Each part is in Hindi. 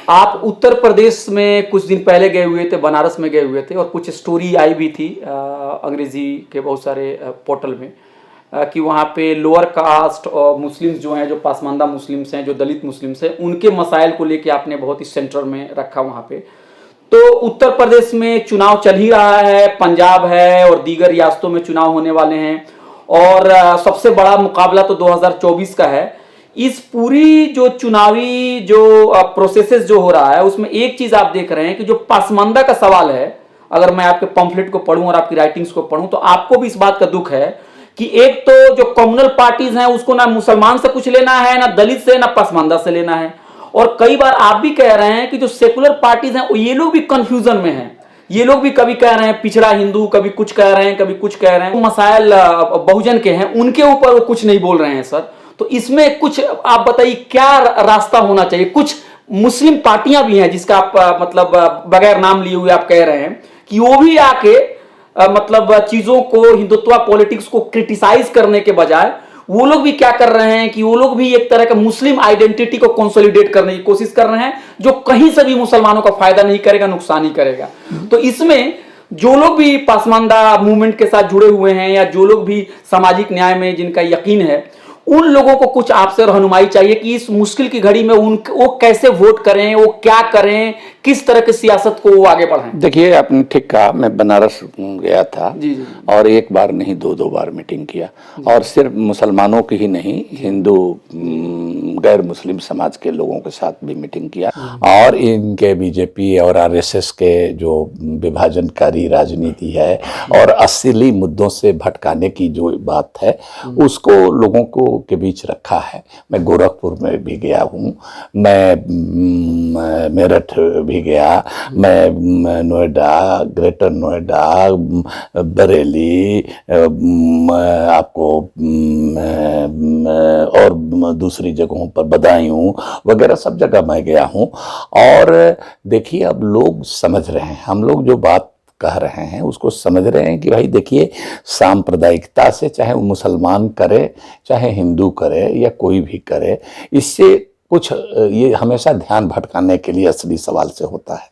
आप उत्तर प्रदेश में कुछ दिन पहले गए हुए थे, बनारस में गए हुए थे, और कुछ स्टोरी आई भी थी अंग्रेजी के बहुत सारे पोर्टल में कि वहाँ पे लोअर कास्ट और मुस्लिम्स जो हैं, जो पासमानदा मुस्लिम्स हैं, जो दलित मुस्लिम्स हैं, उनके मसाइल को लेके आपने बहुत ही सेंटर में रखा वहाँ पे। तो उत्तर प्रदेश में चुनाव चल ही रहा है, पंजाब है और दीगर रियासतों में चुनाव होने वाले हैं, और सबसे बड़ा मुकाबला तो 2024 का है। इस पूरी जो चुनावी जो प्रोसेसेस जो हो रहा है, उसमें एक चीज आप देख रहे हैं कि जो पासमानदा का सवाल है, अगर मैं आपके पंफलेट को पढ़ूं और आपकी राइटिंग्स को पढ़ूं तो आपको भी इस बात का दुख है कि एक तो जो कम्युनल पार्टीज हैं उसको ना मुसलमान से कुछ लेना है, ना दलित से, ना पासमानदा से लेना है, और कई बार आप भी कह रहे हैं कि जो सेकुलर पार्टीज हैं ये लोग भी कंफ्यूजन में हैं। ये लोग भी कभी कह रहे हैं पिछड़ा हिंदू, कभी कुछ कह रहे हैं, कभी कुछ कह रहे हैं। मसाइल बहुजन के हैं, उनके ऊपर वो कुछ नहीं बोल रहे हैं सर। तो इसमें कुछ आप बताइए क्या रास्ता होना चाहिए। कुछ मुस्लिम पार्टियां भी हैं जिसका आप मतलब बगैर नाम लिए हुए आप कह रहे हैं कि वो भी आके मतलब चीजों को, हिंदुत्व पॉलिटिक्स को क्रिटिसाइज करने के बजाय वो लोग भी क्या कर रहे हैं कि वो लोग भी एक तरह का मुस्लिम आइडेंटिटी को कंसोलिडेट करने की कोशिश कर रहे हैं, जो कहीं से भी मुसलमानों का फायदा नहीं करेगा, नुकसान ही करेगा। तो इसमें जो लोग भी पासमानदा मूवमेंट के साथ जुड़े हुए हैं या जो लोग भी सामाजिक न्याय में जिनका यकीन है, उन लोगों को कुछ आपसे रहनुमाई चाहिए कि इस मुश्किल की घड़ी में वो कैसे वोट करें, वो क्या करें, किस तरह की सियासत को वो आगे बढ़ाएं। देखिए, आपने ठीक कहा, मैं बनारस गया था जी जी। और एक बार नहीं दो बार मीटिंग किया, और सिर्फ मुसलमानों की ही नहीं, हिंदू गैर मुस्लिम समाज के लोगों के साथ भी मीटिंग किया। और इनके बीजेपी और आरएसएस के जो विभाजनकारी राजनीति है और असली मुद्दों से भटकाने की जो बात है, उसको लोगों को के बीच रखा है। मैं गोरखपुर में भी गया हूँ, मैं मेरठ भी गया, मैं नोएडा, ग्रेटर नोएडा, बरेली, आपको और दूसरी जगहों पर, बदायूं वगैरह सब जगह मैं गया हूँ। और देखिए, अब लोग समझ रहे हैं, हम लोग जो बात कह रहे हैं उसको समझ रहे हैं कि भाई देखिए, सांप्रदायिकता से, चाहे वो मुसलमान करे, चाहे हिंदू करे या कोई भी करे, इससे कुछ ये हमेशा ध्यान भटकाने के लिए असली सवाल से होता है।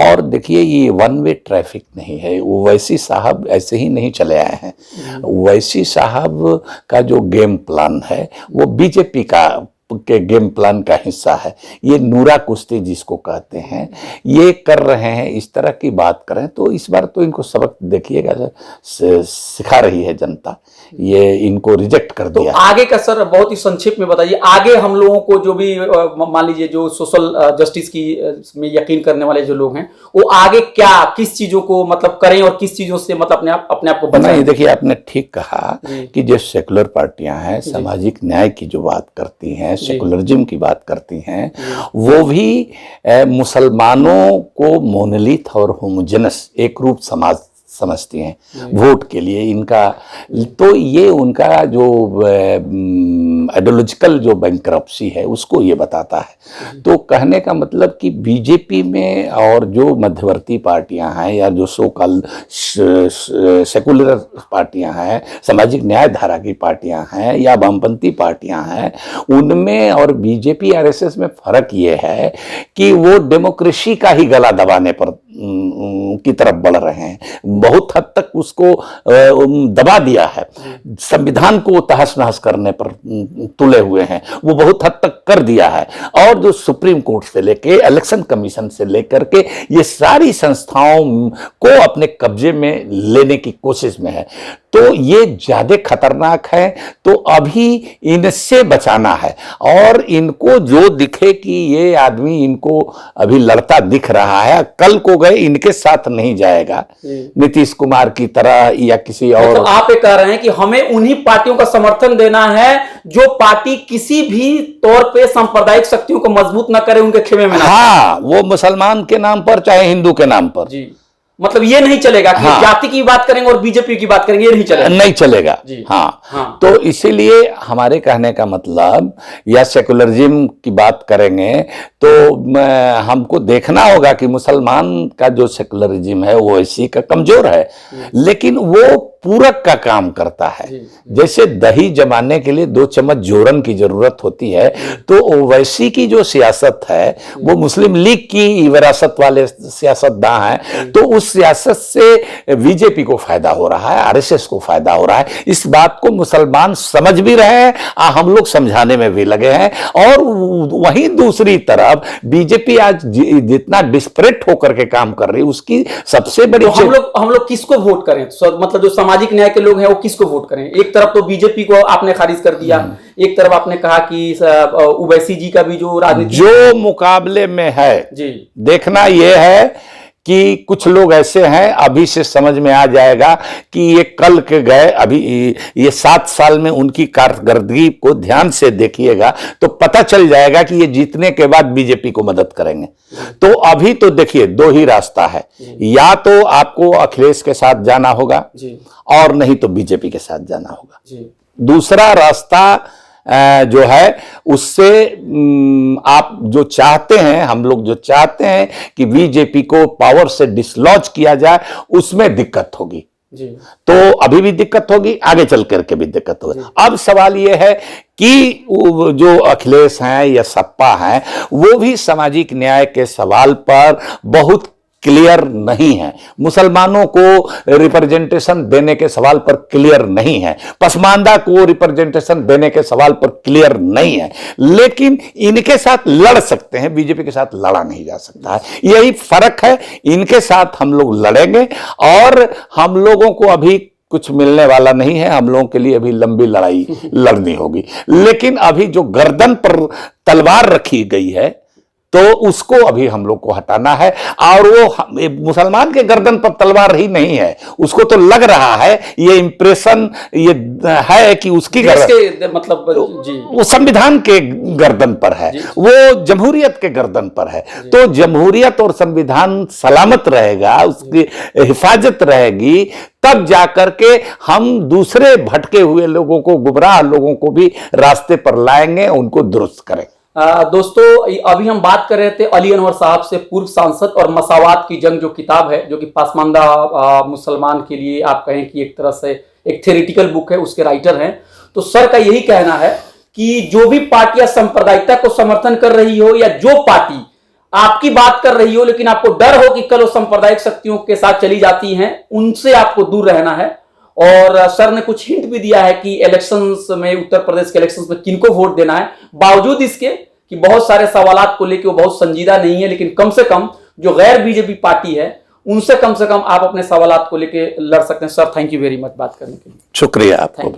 और देखिए, ये वन वे ट्रैफिक नहीं है। ओवैसी साहब ऐसे ही नहीं चले आए हैं। ओवैसी साहब का जो गेम प्लान है वो बीजेपी के गेम प्लान का हिस्सा है। ये नूरा कुश्ती जिसको कहते हैं, ये कर रहे हैं, इस तरह की बात करें तो इस बार तो इनको सबक देखिएगा, सिखा रही है जनता, ये इनको रिजेक्ट कर दिया। तो आगे का सर बहुत ही संक्षिप्त में बताइए, आगे हम लोगों को जो भी मान लीजिए जो सोशल जस्टिस की में यकीन करने वाले जो लोग हैं, वो आगे क्या, किस चीजों को मतलब करें और किस चीजों से मतलब अपने आप को बचाएं। नहीं, देखिए, आपने ठीक कहा कि जो सेकुलर पार्टियां हैं, सामाजिक न्याय की जो बात करती हैं, सेकुलरिज्म की बात करती हैं, वो भी मुसलमानों को मोनोलिथ और होमोजेनस एक रूप समाज समझती हैं वोट के लिए इनका। तो ये उनका जो आइडियोलॉजिकल जो बैंक्रप्सी है उसको ये बताता है। तो कहने का मतलब कि बीजेपी में और जो मध्यवर्ती पार्टियां हैं या जो सो कॉल्ड सेकुलर पार्टियां हैं, सामाजिक न्याय धारा की पार्टियां हैं या वामपंथी पार्टियां हैं, उनमें और बीजेपी आरएसएस में फर्क ये है कि वो डेमोक्रेसी का ही गला दबाने पर की तरफ बढ़ रहे हैं। बहुत हद तक उसको दबा दिया है, संविधान को तहस नहस करने पर तुले हुए हैं, वो बहुत हद तक कर दिया है। और जो सुप्रीम कोर्ट से लेके इलेक्शन कमीशन से लेकर के ये सारी संस्थाओं को अपने कब्जे में लेने की कोशिश में है। तो ये ज्यादा खतरनाक है। तो अभी इनसे बचाना है, और इनको जो दिखे कि ये आदमी इनको अभी लड़ता दिख रहा है, कल को गए इनके साथ नहीं जाएगा, नीतीश कुमार की तरह या किसी और। तो आप ये कह रहे हैं कि हमें उन्हीं पार्टियों का समर्थन देना है जो पार्टी किसी भी तौर पे सांप्रदायिक शक्तियों को मजबूत न करे, उनके खेमे में ना। हाँ, वो मुसलमान के नाम पर चाहे हिंदू के नाम पर। जी, मतलब ये नहीं चलेगा कि हाँ, जाति की बात करेंगे और बीजेपी की बात करेंगे, ये नहीं चलेगा। नहीं चलेगा। हाँ, हाँ। तो इसीलिए हमारे कहने का मतलब, या सेकुलरिज्म की बात करेंगे तो हमको देखना होगा कि मुसलमान का जो सेकुलरिज्म है वो इसी का कमजोर है, लेकिन वो पूरक का काम करता है। जी। जैसे दही जमाने के लिए 2 चम्मच जोरन की जरूरत होती है, तो ओवैसी की जो सियासत है वो मुस्लिम लीग की विरासत वाले सियासतदान हैं, तो उस सियासत से बीजेपी को फायदा हो रहा है, आरएसएस को फायदा हो रहा है। इस बात को मुसलमान समझ भी रहे हैं, हम लोग समझाने में भी लगे हैं। और वहीं दूसरी तरफ बीजेपी आज जितना डिस्परेट होकर के काम कर रही है, उसकी सबसे बड़ी तो हम लोग किसको वोट करें? मतलब जो सामाजिक न्याय के लोग हैं वो किसको वोट करें? एक तरफ तो बीजेपी को आपने खारिज कर दिया, एक तरफ आपने कहा कि ओवैसी जी का भी जो राजनीति जो मुकाबले में है जी, देखना यह है कि कुछ लोग ऐसे हैं, अभी से समझ में आ जाएगा कि ये कल के गए, अभी ये 7 साल में उनकी कारकर्दगी को ध्यान से देखिएगा तो पता चल जाएगा कि ये जीतने के बाद बीजेपी को मदद करेंगे। तो अभी तो देखिए 2 ही रास्ता है, या तो आपको अखिलेश के साथ जाना होगा जी, और नहीं तो बीजेपी के साथ जाना होगा। जी, दूसरा रास्ता जो है उससे आप जो चाहते हैं, हम लोग जो चाहते हैं कि बीजेपी को पावर से डिसलॉज किया जाए, उसमें दिक्कत होगी। जी, तो अभी भी दिक्कत होगी, आगे चल करके भी दिक्कत होगी। अब सवाल यह है कि जो अखिलेश हैं या सपा हैं, वो भी सामाजिक न्याय के सवाल पर बहुत क्लियर नहीं है, मुसलमानों को रिप्रेजेंटेशन देने के सवाल पर क्लियर नहीं है, पसमानदा को रिप्रेजेंटेशन देने के सवाल पर क्लियर नहीं है। लेकिन इनके साथ लड़ सकते हैं, बीजेपी के साथ लड़ा नहीं जा सकता है, यही फर्क है। इनके साथ हम लोग लड़ेंगे और हम लोगों को अभी कुछ मिलने वाला नहीं है, हम लोगों के लिए अभी लंबी लड़ाई लड़नी होगी। लेकिन अभी जो गर्दन पर तलवार रखी गई है तो उसको अभी हम लोग को हटाना है। और वो मुसलमान के गर्दन पर तलवार ही नहीं है, उसको तो लग रहा है, ये इंप्रेशन ये है कि उसकी मतलब जी, वो संविधान के गर्दन पर है, वो जमहूरियत के गर्दन पर है। तो जमहूरियत और संविधान सलामत रहेगा, उसकी हिफाजत रहेगी, तब जाकर के हम दूसरे भटके हुए लोगों को, गुमराह लोगों को भी रास्ते पर लाएंगे, उनको दुरुस्त करेंगे। दोस्तों, अभी हम बात कर रहे थे अली अनवर साहब से, पूर्व सांसद, और मसावात की जंग जो किताब है, जो कि पासमानदा मुसलमान के लिए आप कहें कि एक तरह से एक थ्योरेटिकल बुक है, उसके राइटर हैं। तो सर का यही कहना है कि जो भी पार्टियां सांप्रदायिकता को समर्थन कर रही हो, या जो पार्टी आपकी बात कर रही हो लेकिन आपको डर हो कि कल वो सांप्रदायिक शक्तियों के साथ चली जाती हैं, उनसे आपको दूर रहना है। और सर ने कुछ हिंट भी दिया है कि इलेक्शंस में, उत्तर प्रदेश के इलेक्शंस में किनको वोट देना है, बावजूद इसके कि बहुत सारे सवालात को लेकर वो बहुत संजीदा नहीं है, लेकिन कम से कम जो गैर बीजेपी पार्टी है उनसे कम से कम आप अपने सवालात को लेकर लड़ सकते हैं। Sir, thank you very much बात करने के लिए। शुक्रिया आपको।